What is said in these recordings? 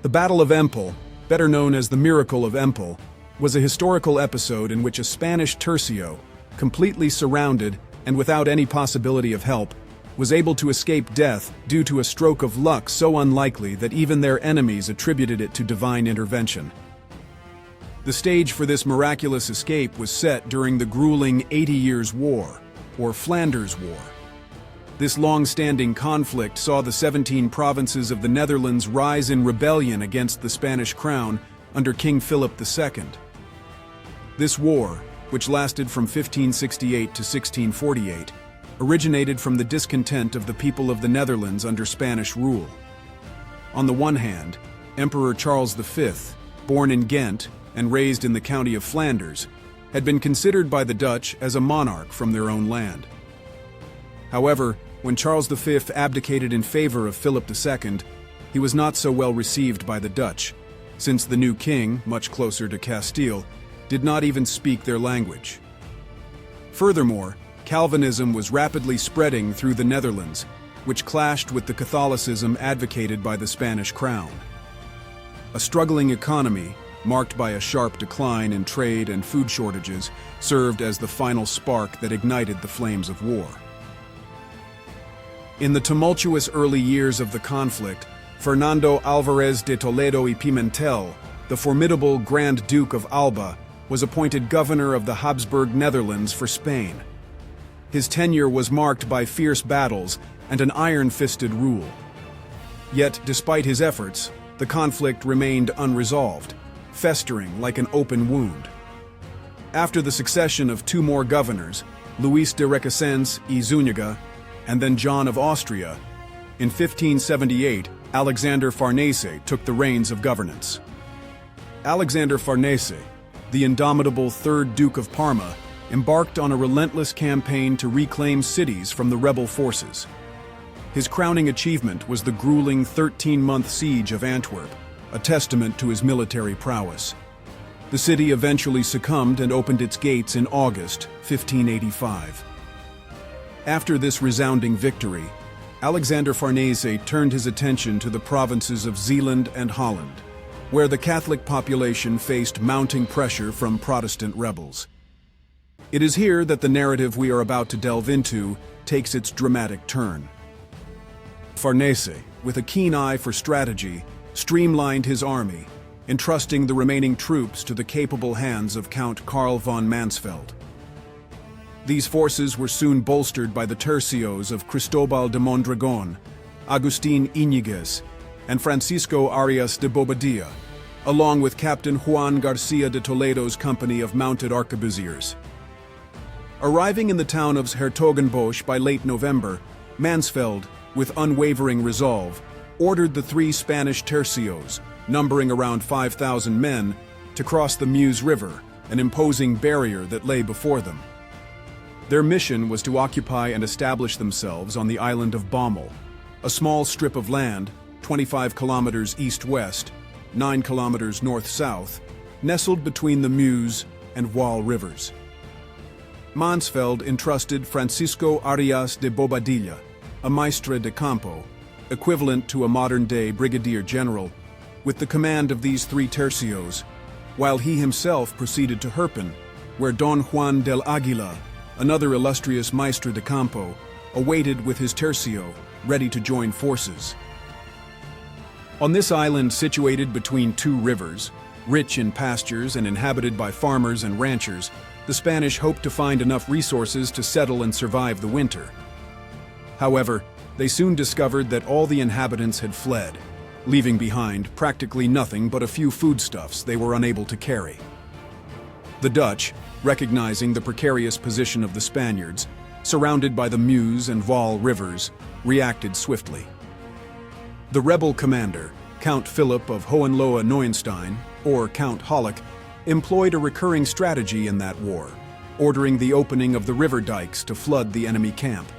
The Battle of Empel, better known as the Miracle of Empel, was a historical episode in which a Spanish tercio, completely surrounded and without any possibility of help, was able to escape death due to a stroke of luck so unlikely that even their enemies attributed it to divine intervention. The stage for this miraculous escape was set during the grueling 80 Years' War, or Flanders War. This long-standing conflict saw the 17 provinces of the Netherlands rise in rebellion against the Spanish crown under King Philip II. This war, which lasted from 1568 to 1648, originated from the discontent of the people of the Netherlands under Spanish rule. On the one hand, Emperor Charles V, born in Ghent and raised in the county of Flanders, had been considered by the Dutch as a monarch from their own land. However, when Charles V abdicated in favor of Philip II, he was not so well received by the Dutch, since the new king, much closer to Castile, did not even speak their language. Furthermore, Calvinism was rapidly spreading through the Netherlands, which clashed with the Catholicism advocated by the Spanish crown. A struggling economy, marked by a sharp decline in trade and food shortages, served as the final spark that ignited the flames of war. In the tumultuous early years of the conflict, Fernando Álvarez de Toledo y Pimentel, the formidable Grand Duke of Alba, was appointed governor of the Habsburg Netherlands for Spain. His tenure was marked by fierce battles and an iron-fisted rule. Yet, despite his efforts, the conflict remained unresolved, festering like an open wound. After the succession of two more governors, Luis de Requesens y Zúñiga, and then John of Austria, in 1578, Alexander Farnese took the reins of governance. Alexander Farnese, the indomitable third Duke of Parma, embarked on a relentless campaign to reclaim cities from the rebel forces. His crowning achievement was the grueling 13-month siege of Antwerp, a testament to his military prowess. The city eventually succumbed and opened its gates in August 1585. After this resounding victory, Alexander Farnese turned his attention to the provinces of Zeeland and Holland, where the Catholic population faced mounting pressure from Protestant rebels. It is here that the narrative we are about to delve into takes its dramatic turn. Farnese, with a keen eye for strategy, streamlined his army, entrusting the remaining troops to the capable hands of Count Karl von Mansfeld. These forces were soon bolstered by the tercios of Cristobal de Mondragón, Agustín Íñiguez, and Francisco Arias de Bobadilla, along with Captain Juan García de Toledo's company of mounted arquebusiers. Arriving in the town of 's-Hertogenbosch by late November, Mansfeld, with unwavering resolve, ordered the three Spanish tercios, numbering around 5,000 men, to cross the Meuse River, an imposing barrier that lay before them. Their mission was to occupy and establish themselves on the island of Bommel, a small strip of land, 25 kilometers east-west, 9 kilometers north-south, nestled between the Meuse and Waal rivers. Mansfeld entrusted Francisco Arias de Bobadilla, a maestre de campo, equivalent to a modern-day brigadier general, with the command of these three tercios, while he himself proceeded to Herpen, where Don Juan del Águila, another illustrious maestre de campo, awaited with his tercio, ready to join forces. On this island situated between two rivers, rich in pastures and inhabited by farmers and ranchers, the Spanish hoped to find enough resources to settle and survive the winter. However, they soon discovered that all the inhabitants had fled, leaving behind practically nothing but a few foodstuffs they were unable to carry. The Dutch, recognizing the precarious position of the Spaniards, surrounded by the Meuse and Waal rivers, reacted swiftly. The rebel commander, Count Philip of Hohenlohe-Neuenstein, or Count Holleck, employed a recurring strategy in that war, ordering the opening of the river dikes to flood the enemy camp.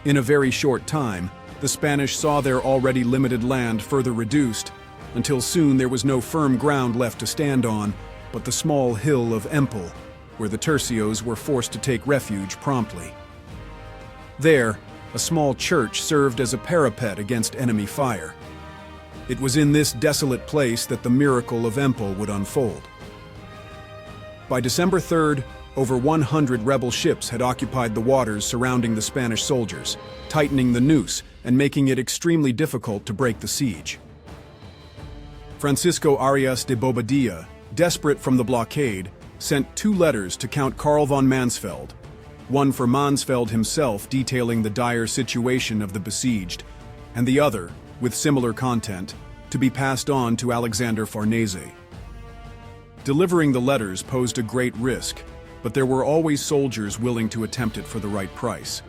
In a very short time, the Spanish saw their already limited land further reduced, until soon there was no firm ground left to stand on but the small hill of Empel, where the tercios were forced to take refuge promptly. There, a small church served as a parapet against enemy fire. It was in this desolate place that the miracle of Empel would unfold. By December 3rd, over 100 rebel ships had occupied the waters surrounding the Spanish soldiers, tightening the noose and making it extremely difficult to break the siege. Francisco Arias de Bobadilla, desperate from the blockade, sent 2 letters to Count Karl von Mansfeld, one for Mansfeld himself detailing the dire situation of the besieged, and the other, with similar content, to be passed on to Alexander Farnese. Delivering the letters posed a great risk, but there were always soldiers willing to attempt it for the right price.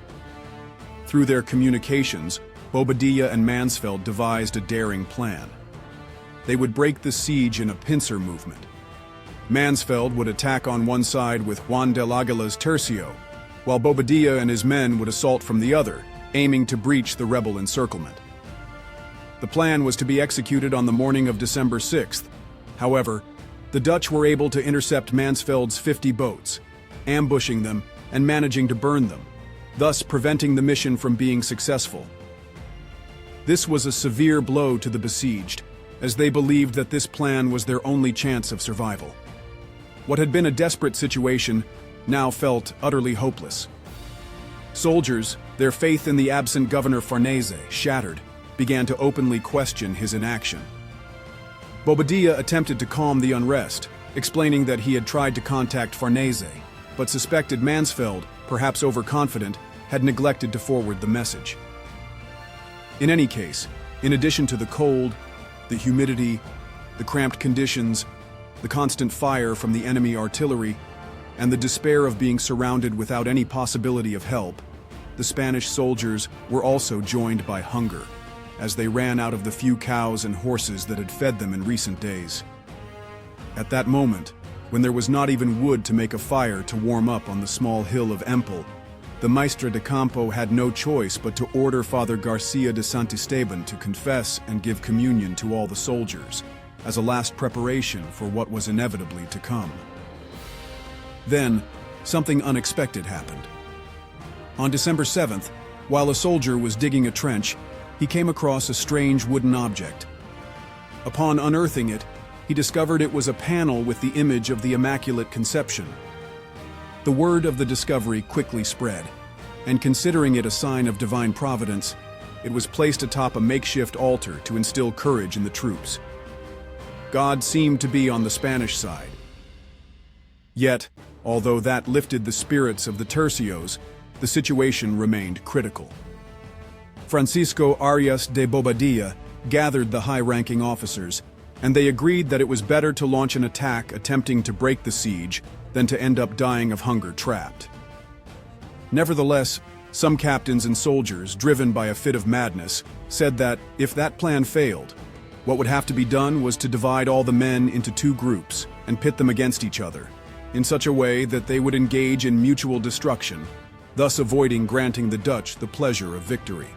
Through their communications, Bobadilla and Mansfeld devised a daring plan. They would break the siege in a pincer movement. Mansfeld would attack on one side with Juan del Aguila's Tercio, while Bobadilla and his men would assault from the other, aiming to breach the rebel encirclement. The plan was to be executed on the morning of December 6th. However, the Dutch were able to intercept Mansfeld's 50 boats, ambushing them and managing to burn them, thus preventing the mission from being successful. This was a severe blow to the besieged, as they believed that this plan was their only chance of survival. What had been a desperate situation now felt utterly hopeless. Soldiers, their faith in the absent Governor Farnese shattered, began to openly question his inaction. Bobadilla attempted to calm the unrest, explaining that he had tried to contact Farnese, but suspected Mansfeld, perhaps overconfident, had neglected to forward the message. In any case, in addition to the cold, the humidity, the cramped conditions, the constant fire from the enemy artillery, and the despair of being surrounded without any possibility of help, the Spanish soldiers were also joined by hunger, as they ran out of the few cows and horses that had fed them in recent days. At that moment, when there was not even wood to make a fire to warm up on the small hill of Empel, the Maestre de Campo had no choice but to order Father Garcia de Santisteban to confess and give communion to all the soldiers, as a last preparation for what was inevitably to come. Then, something unexpected happened. On December 7th, while a soldier was digging a trench, he came across a strange wooden object. Upon unearthing it, he discovered it was a panel with the image of the Immaculate Conception. The word of the discovery quickly spread, and considering it a sign of divine providence, it was placed atop a makeshift altar to instill courage in the troops. God seemed to be on the Spanish side. Yet, although that lifted the spirits of the Tercios, the situation remained critical. Francisco Arias de Bobadilla gathered the high-ranking officers, and they agreed that it was better to launch an attack attempting to break the siege than to end up dying of hunger trapped. Nevertheless, some captains and soldiers, driven by a fit of madness, said that if that plan failed, what would have to be done was to divide all the men into 2 groups and pit them against each other, in such a way that they would engage in mutual destruction, thus avoiding granting the Dutch the pleasure of victory.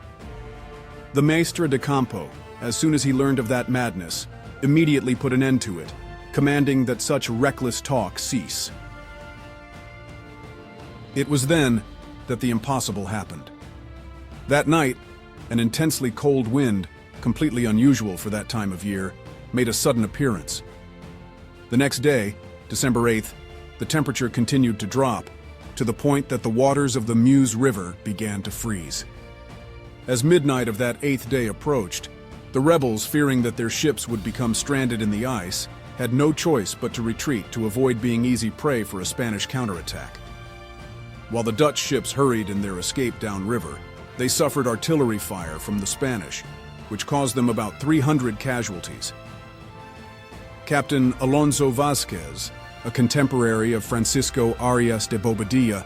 The Maestre de Campo, as soon as he learned of that madness, immediately put an end to it, commanding that such reckless talk cease. It was then that the impossible happened. That night, an intensely cold wind, completely unusual for that time of year, made a sudden appearance. The next day, December 8th, the temperature continued to drop, to the point that the waters of the Meuse River began to freeze. As midnight of that 8th day approached, the rebels, fearing that their ships would become stranded in the ice, had no choice but to retreat to avoid being easy prey for a Spanish counterattack. While the Dutch ships hurried in their escape downriver, they suffered artillery fire from the Spanish, which caused them about 300 casualties. Captain Alonso Vázquez, a contemporary of Francisco Arias de Bobadilla,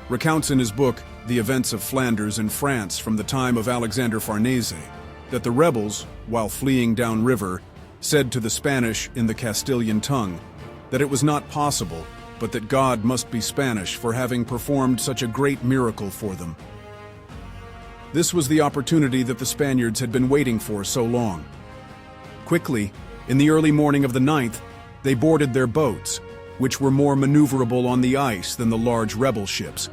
recounts in his book The Events of Flanders and France from the time of Alexander Farnese that the rebels, while fleeing downriver, said to the Spanish in the Castilian tongue that it was not possible, but that God must be Spanish for having performed such a great miracle for them. This was the opportunity that the Spaniards had been waiting for so long. Quickly, in the early morning of the 9th, they boarded their boats, which were more maneuverable on the ice than the large rebel ships,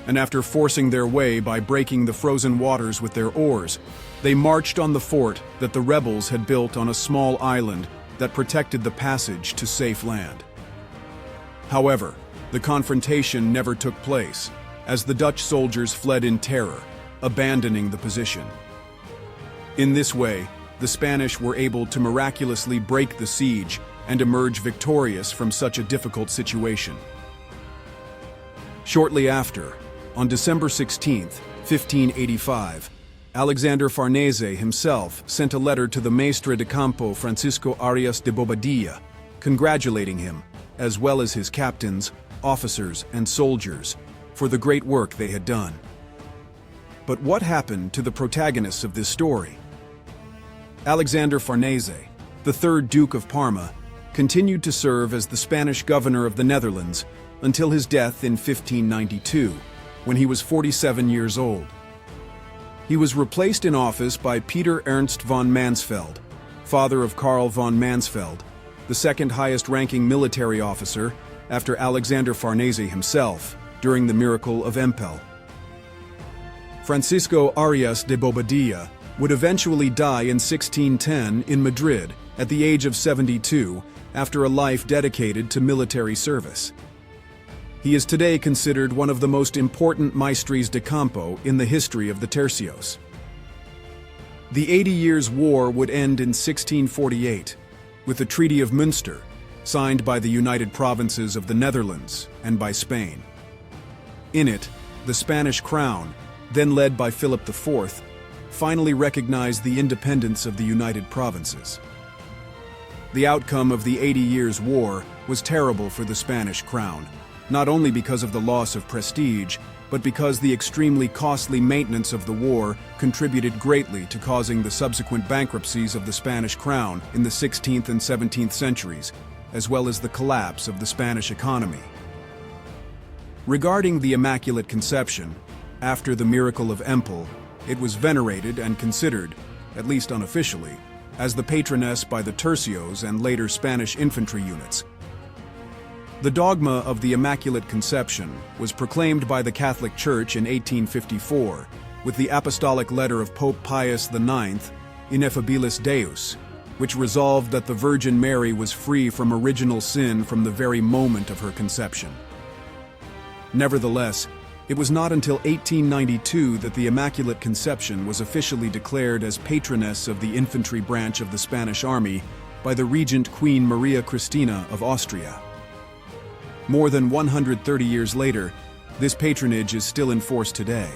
and after forcing their way by breaking the frozen waters with their oars, they marched on the fort that the rebels had built on a small island that protected the passage to safe land. However, the confrontation never took place, as the Dutch soldiers fled in terror, abandoning the position. In this way, the Spanish were able to miraculously break the siege and emerge victorious from such a difficult situation. Shortly after, on December 16, 1585, Alexander Farnese himself sent a letter to the Maestre de Campo Francisco Arias de Bobadilla, congratulating him, as well as his captains, officers, and soldiers, for the great work they had done. But what happened to the protagonists of this story? Alexander Farnese, the third Duke of Parma, continued to serve as the Spanish governor of the Netherlands until his death in 1592, when he was 47 years old. He was replaced in office by Peter Ernst von Mansfeld, father of Karl von Mansfeld, the second highest-ranking military officer after Alexander Farnese himself during the Miracle of Empel. Francisco Arias de Bobadilla would eventually die in 1610 in Madrid at the age of 72 after a life dedicated to military service. He is today considered one of the most important maestres de campo in the history of the Tercios. The 80 Years' War would end in 1648 with the Treaty of Münster, signed by the United Provinces of the Netherlands and by Spain. In it, the Spanish crown, then led by Philip IV, finally recognized the independence of the United Provinces. The outcome of the 80 Years' War was terrible for the Spanish crown, not only because of the loss of prestige, but because the extremely costly maintenance of the war contributed greatly to causing the subsequent bankruptcies of the Spanish crown in the 16th and 17th centuries, as well as the collapse of the Spanish economy. Regarding the Immaculate Conception, after the Miracle of Empel, it was venerated and considered, at least unofficially, as the patroness by the Tercios and later Spanish infantry units. The dogma of the Immaculate Conception was proclaimed by the Catholic Church in 1854 with the apostolic letter of Pope Pius IX, Ineffabilis Deus, which resolved that the Virgin Mary was free from original sin from the very moment of her conception. Nevertheless, it was not until 1892 that the Immaculate Conception was officially declared as patroness of the infantry branch of the Spanish army by the Regent Queen Maria Cristina of Austria. More than 130 years later, this patronage is still in force today.